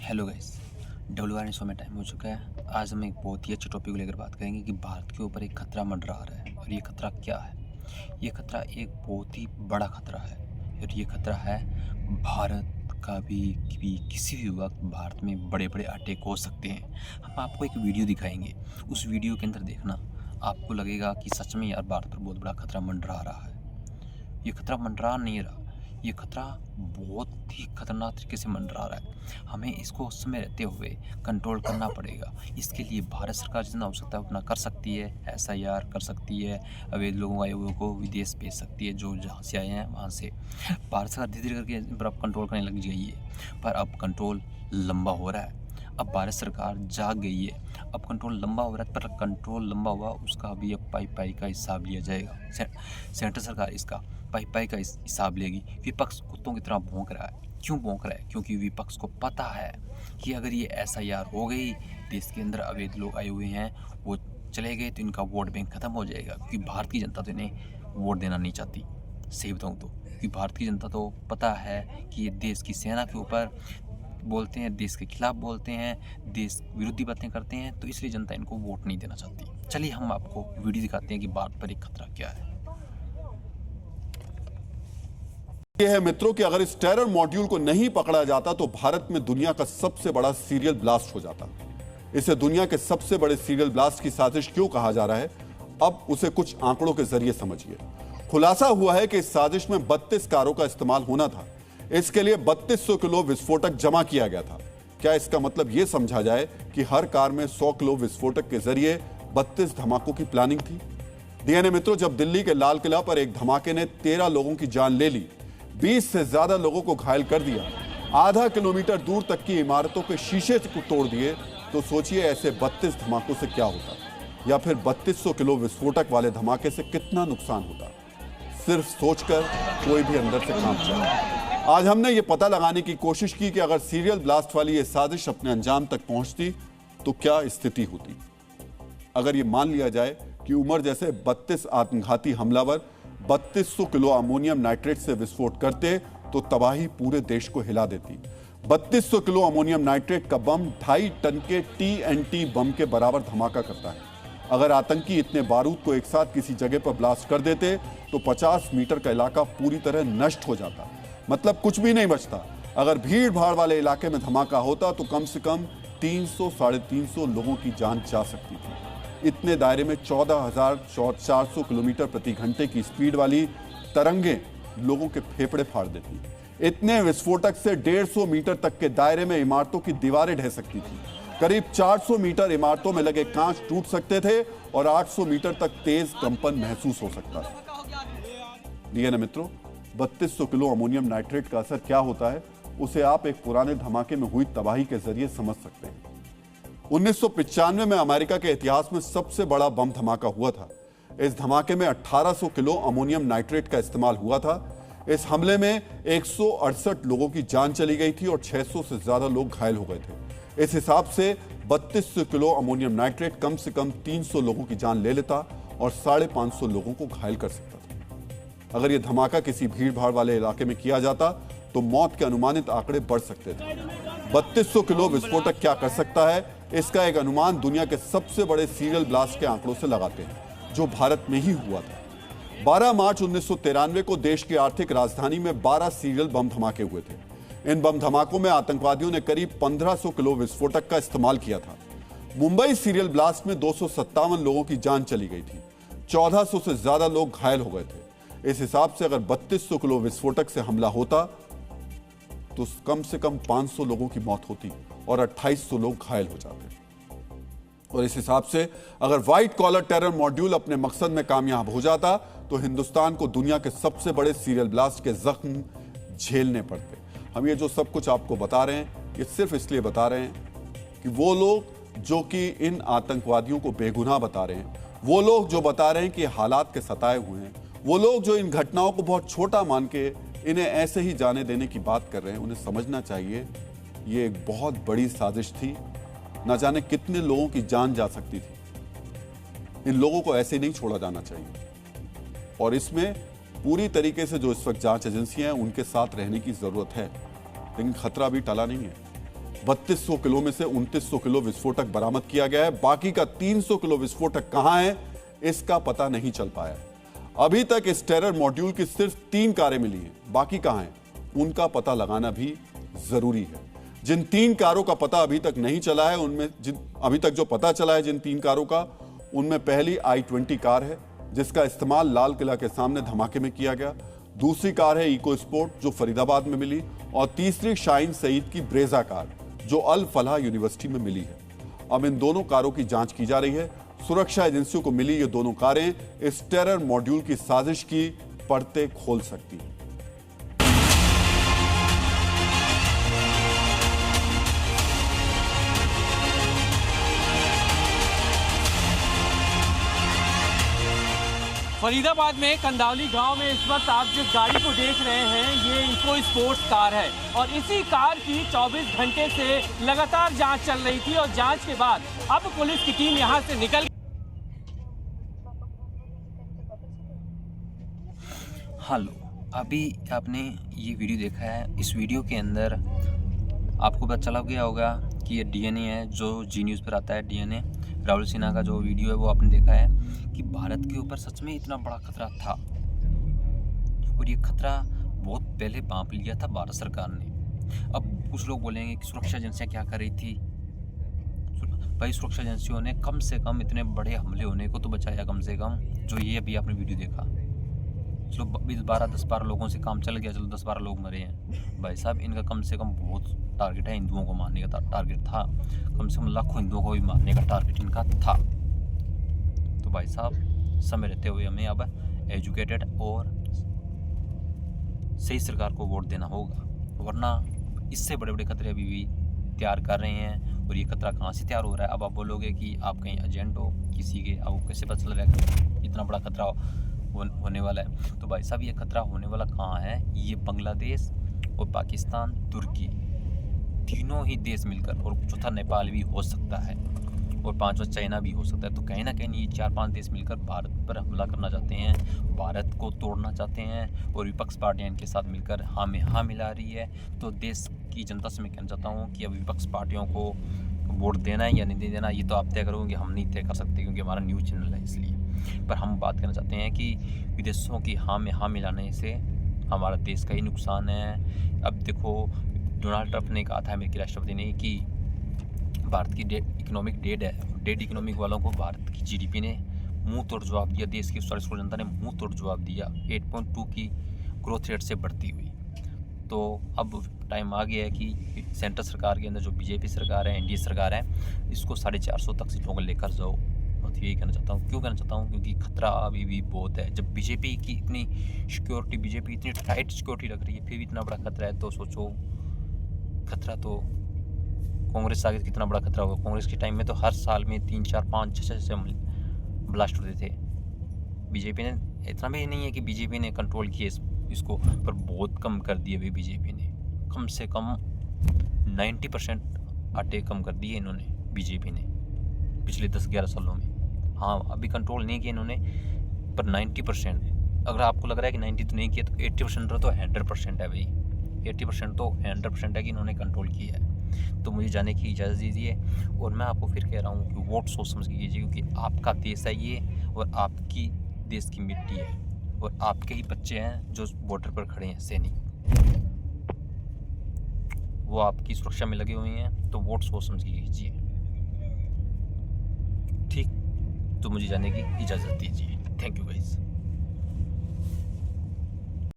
Hello guys, WR show में time हो चुका है। आज हम एक बहुत ही अच्छे टॉपिक को लेकर बात करेंगे कि भारत के ऊपर एक खतरा मंडरा रहा है। और ये खतरा क्या है? ये खतरा एक बहुत ही बड़ा खतरा है और ये खतरा है भारत का भी किसी भी वक्त भारत में बड़े बड़े अटैक हो सकते हैं। हम आपको एक वीडियो दिखाएंगे, उस वीडियो के अंदर देखना आपको लगेगा कि सच में यार भारत पर बहुत बड़ा खतरा मंडरा रहा है। ये खतरा मंडरा नहीं रहा, ये खतरा बहुत ही खतरनाक तरीके से मंडरा रहा है। हमें इसको उस समय रहते हुए कंट्रोल करना पड़ेगा। इसके लिए भारत सरकार जितना हो सकता है उतना कर सकती है। SIR कर सकती है, अवैध लोगों आयोगों को विदेश भेज सकती है, जो जहाँ से आए हैं वहाँ से। भारत सरकार धीरे धीरे करके इन पर अब कंट्रोल करने लग गई है, पर अब कंट्रोल लंबा हो रहा है। अब भारत सरकार जाग गई है, अब कंट्रोल लंबा हो रहा है, पर कंट्रोल लंबा हुआ उसका अभी अब पाई पाई का हिसाब लिया जाएगा। सेंट्रल सरकार इसका पाई पाई का हिसाब लेगी। विपक्ष कुत्तों की तरह भौंक रहा है। क्यों भौंक रहा है? क्योंकि विपक्ष को पता है कि अगर ये SIR हो गई, देश के अंदर अवैध लोग आए हुए हैं, वो चले गए तो इनका वोट बैंक खत्म हो जाएगा। क्योंकि भारत की जनता तो इन्हें वोट देना नहीं चाहती, सही बताऊँ तो। क्योंकि भारत की जनता तो पता है कि ये देश की सेना के ऊपर बोलते हैं, देश के खिलाफ बोलते हैं, देश विरोधी बातें करते हैं, तो इसलिए जनता इनको वोट नहीं देना चाहती। चलिए हम आपको वीडियो दिखाते हैं कि भारत पर एक खतरा क्या है। यह है मित्रों कि अगर इस टेरर मॉड्यूल को नहीं पकड़ा जाता तो भारत में दुनिया का सबसे बड़ा सीरियल ब्लास्ट हो जाता। इसे दुनिया के सबसे बड़े सीरियल ब्लास्ट की साजिश क्यों कहा जा रहा है, अब उसे कुछ आंकड़ों के जरिए समझिए। खुलासा हुआ है कि इस साजिश में 32 कारों का इस्तेमाल होना था। इसके लिए 3200 किलो विस्फोटक जमा किया गया था। क्या इसका मतलब यह समझा जाए कि हर कार में 100 किलो विस्फोटक के जरिए 32 धमाकों की प्लानिंग थी? DNA मित्रों, जब दिल्ली के लाल किला पर एक धमाके ने 13 लोगों की जान ले ली, 20 से ज्यादा लोगों को घायल कर दिया, आधा किलोमीटर दूर तक की इमारतों के शीशे को तोड़ दिए, तो सोचिए ऐसे 32 धमाकों से क्या होता, या फिर 3200 किलो विस्फोटक वाले धमाके से कितना नुकसान होता। सिर्फ सोचकर कोई भी अंदर से कांप जाए। आज हमने ये पता लगाने की कोशिश की कि अगर सीरियल ब्लास्ट वाली ये साजिश अपने अंजाम तक पहुंचती तो क्या स्थिति होती। अगर ये मान लिया जाए कि उमर जैसे 32 आत्मघाती हमलावर 3200 किलो अमोनियम नाइट्रेट से विस्फोट करते तो तबाही पूरे देश को हिला देती। 3200 किलो अमोनियम नाइट्रेट का बम 2.5 टन के TNT बम के बराबर धमाका करता है। अगर आतंकी इतने बारूद को एक साथ किसी जगह पर ब्लास्ट कर देते तो 50 मीटर का इलाका पूरी तरह नष्ट हो जाता, मतलब कुछ भी नहीं बचता। अगर भीड़ भाड़ वाले इलाके में धमाका होता तो कम से कम 300-350 लोगों की जान जा सकती थी। इतने दायरे में 14,400 किलोमीटर प्रति घंटे की स्पीड वाली तरंगें लोगों के फेफड़े फाड़ देती। इतने विस्फोटक से 150 मीटर तक के दायरे में इमारतों की दीवारें ढह सकती थी। करीब 400 मीटर इमारतों में लगे कांच टूट सकते थे और 800 मीटर तक तेज कंपन महसूस हो सकता था। DNA मित्रों, 3200 किलो अमोनियम नाइट्रेट का असर क्या होता है, उसे आप एक पुराने धमाके में हुई तबाही के जरिए समझ सकते हैं। 1995 में अमेरिका के इतिहास में सबसे बड़ा बम धमाका हुआ था। इस धमाके में 1800 किलो अमोनियम नाइट्रेट का इस्तेमाल हुआ था। इस हमले में 168 लोगों की जान चली गई थी और 600 से ज्यादा लोग घायल हो गए थे। इस हिसाब से 3200 किलो अमोनियम नाइट्रेट कम से कम 300 लोगों की जान ले लेता और 550 लोगों को घायल कर सकता था। अगर यह धमाका किसी भीड़ भाड़ वाले इलाके में किया जाता तो मौत के अनुमानित आंकड़े बढ़ सकते थे। 3200 किलो विस्फोटक क्या कर सकता है, इसका एक अनुमान दुनिया के सबसे बड़े सीरियल ब्लास्ट के आंकड़ों से लगाते हैं, जो भारत में ही हुआ था। 12 मार्च 1993 को देश की आर्थिक राजधानी में 12 सीरियल बम धमाके हुए थे। इन बम धमाकों में आतंकवादियों ने करीब 1500 किलो विस्फोटक का इस्तेमाल किया था। मुंबई सीरियल ब्लास्ट में 257 लोगों की जान चली गई थी, 1400 से ज्यादा लोग घायल हो गए थे। इस हिसाब से अगर 3200 किलो विस्फोटक से हमला होता तो कम से कम 500 लोगों की मौत होती और 2800 लोग घायल हो जाते। और इस हिसाब से अगर व्हाइट कॉलर टेरर मॉड्यूल अपने मकसद में कामयाब हो जाता तो हिंदुस्तान को दुनिया के सबसे बड़े सीरियल ब्लास्ट के जख्म झेलने पड़ते। हम ये जो सब कुछ आपको बता रहे हैं, ये सिर्फ इसलिए बता रहे हैं कि वो लोग जो कि इन आतंकवादियों को बेगुनाह बता रहे हैं, वो लोग जो बता रहे हैं कि हालात के सताए हुए हैं, वो लोग जो इन घटनाओं को बहुत छोटा मान के इन्हें ऐसे ही जाने देने की बात कर रहे हैं, उन्हें समझना चाहिए ये एक बहुत बड़ी साजिश थी। ना जाने कितने लोगों की जान जा सकती थी। इन लोगों को ऐसे नहीं छोड़ा जाना चाहिए और इसमें पूरी तरीके से जो इस वक्त जांच एजेंसियां हैं उनके साथ रहने की जरूरत है, लेकिन खतरा भी टला नहीं है। 3200 किलो में से 2900 किलो विस्फोटक बरामद किया गया है। बाकी का 300 किलो विस्फोटक कहां है, इसका पता नहीं चल पाया। अभी तक इस टेरर मॉड्यूल की सिर्फ 3 कारें मिली हैं, बाकी कहां हैं, उनका पता लगाना भी जरूरी है। जिन 3 कारों का पता अभी तक नहीं चला है, उनमें अभी तक जो पता चला है जिन 3 कारों का, उनमें पहली i20 कार है जिसका इस्तेमाल लाल किला के सामने धमाके में किया गया। दूसरी कार है इको स्पोर्ट जो फरीदाबाद में मिली, और तीसरी शाहीन सईद की ब्रेजा कार जो अल फलाह यूनिवर्सिटी में मिली है। अब इन दोनों कारों की जांच की जा रही है। सुरक्षा एजेंसियों को मिली ये दोनों कारें इस टेरर मॉड्यूल की साजिश की परतें खोल सकती हैं। फरीदाबाद में कंदावली गांव में इस वक्त आप जिस गाड़ी को देख रहे हैं ये इको स्पोर्ट्स कार है और इसी कार की 24 घंटे से लगातार जांच चल रही थी और जांच के बाद अब पुलिस की टीम यहां से निकल। हेलो, अभी आपने ये वीडियो देखा है। इस वीडियो के अंदर आपको पता चला गया होगा कि ये डीएनए है जो जी न्यूज़ पर आता है। डीएनए राहुल सिन्हा का जो वीडियो है वो आपने देखा है कि भारत के ऊपर सच में इतना बड़ा खतरा था और ये खतरा बहुत पहले भांप लिया था भारत सरकार ने। अब कुछ लोग बोलेंगे कि सुरक्षा एजेंसियां क्या कर रही थी। भाई, सुरक्षा एजेंसियों ने कम से कम इतने बड़े हमले होने को तो बचाया, कम से कम जो ये अभी आपने वीडियो देखा। चलो 10-12 लोगों से काम चल गया, चलो 10-12 लोग मरे हैं। भाई साहब, इनका कम से कम बहुत टारगेट है, हिंदुओं को मारने का टारगेट था, कम से कम लाखों हिंदुओं को भी मारने का टारगेट इनका था। तो भाई साहब, समय रहते हुए हमें अब एजुकेटेड और सही सरकार को वोट देना होगा, वरना इससे बड़े बड़े खतरे अभी भी तैयार कर रहे हैं। और ये खतरा कहाँ से तैयार हो रहा है? अब आप बोलोगे कि आप कहीं एजेंट हो किसी के, आपको कैसे पता चल रहा है इतना बड़ा खतरा होने वाला है? तो भाई साहब, ये खतरा होने वाला कहाँ है? ये बांग्लादेश और पाकिस्तान, तुर्की, तीनों ही देश मिलकर, और चौथा नेपाल भी हो सकता है और 5वां चाइना भी हो सकता है। तो कहीं ना कहीं ये 4-5 देश मिलकर भारत पर हमला करना चाहते हैं, भारत को तोड़ना चाहते हैं और विपक्ष पार्टियां इनके साथ मिलकर हाँ में हाँ मिला रही है। तो देश की जनता से मैं कहना चाहता हूँ कि अब विपक्ष पार्टियों को वोट देना है या नहीं देना, ये तो आप तय करोगे, हम नहीं तय कर सकते क्योंकि हमारा न्यूज़ चैनल है इसलिए। पर हम बात करना चाहते हैं कि विदेशों की हाँ में हाँ मिलाने से हमारा देश का ही नुकसान है। अब देखो, डोनाल्ड ट्रंप ने कहा था, अमेरिकी राष्ट्रपति ने, कि भारत की इकोनॉमिक डेड इकोनॉमिक वालों को भारत की जीडीपी ने मुंह तोड़ जवाब दिया। देश की 40 करोड़ जनता ने मुंह तोड़ जवाब दिया 8.2 की ग्रोथ रेट से बढ़ती हुई। तो अब टाइम आ गया है कि सेंट्रल सरकार के अंदर जो बीजेपी सरकार है, एनडीए सरकार है, इसको 450 तक सीटों को लेकर जाओ। मैं तो यही कहना चाहता हूँ। क्यों कहना चाहता हूँ? क्योंकि खतरा अभी भी बहुत है। जब बीजेपी की इतनी सिक्योरिटी, बीजेपी इतनी टाइट सिक्योरिटी रख रही है, फिर भी इतना बड़ा खतरा है, तो सोचो खतरा तो कांग्रेस आगे कितना बड़ा खतरा होगा। कांग्रेस के टाइम में तो हर साल में 3, 4, 5, 6 ब्लास्ट होते थे। बीजेपी ने इतना भी नहीं है कि बीजेपी ने कंट्रोल किया इसको, पर बहुत कम कर दिए अभी बीजेपी ने। कम से कम 90% अटैक कम कर दिए इन्होंने, बीजेपी ने, पिछले 10-11 सालों में। हाँ, अभी कंट्रोल नहीं किया इन्होंने, पर 90%। अगर आपको लग रहा है कि 90 तो नहीं किया, तो 80% तो 100% है भाई। 80% तो 100% है कि इन्होंने कंट्रोल किया है। तो मुझे जाने की इजाज़त दीजिए और मैं आपको फिर कह रहा हूँ कि वोट सोच समझ के कीजिए, क्योंकि आपका देश है ये और आपकी देश की मिट्टी है और आपके ही बच्चे हैं जो बॉर्डर पर खड़े हैं, सैनिक, वो आपकी सुरक्षा में लगे हुए हैं। तो वोट सोच समझ के कीजिए, ठीक? तो मुझे जाने की इजाज़त दीजिए। Thank you guys.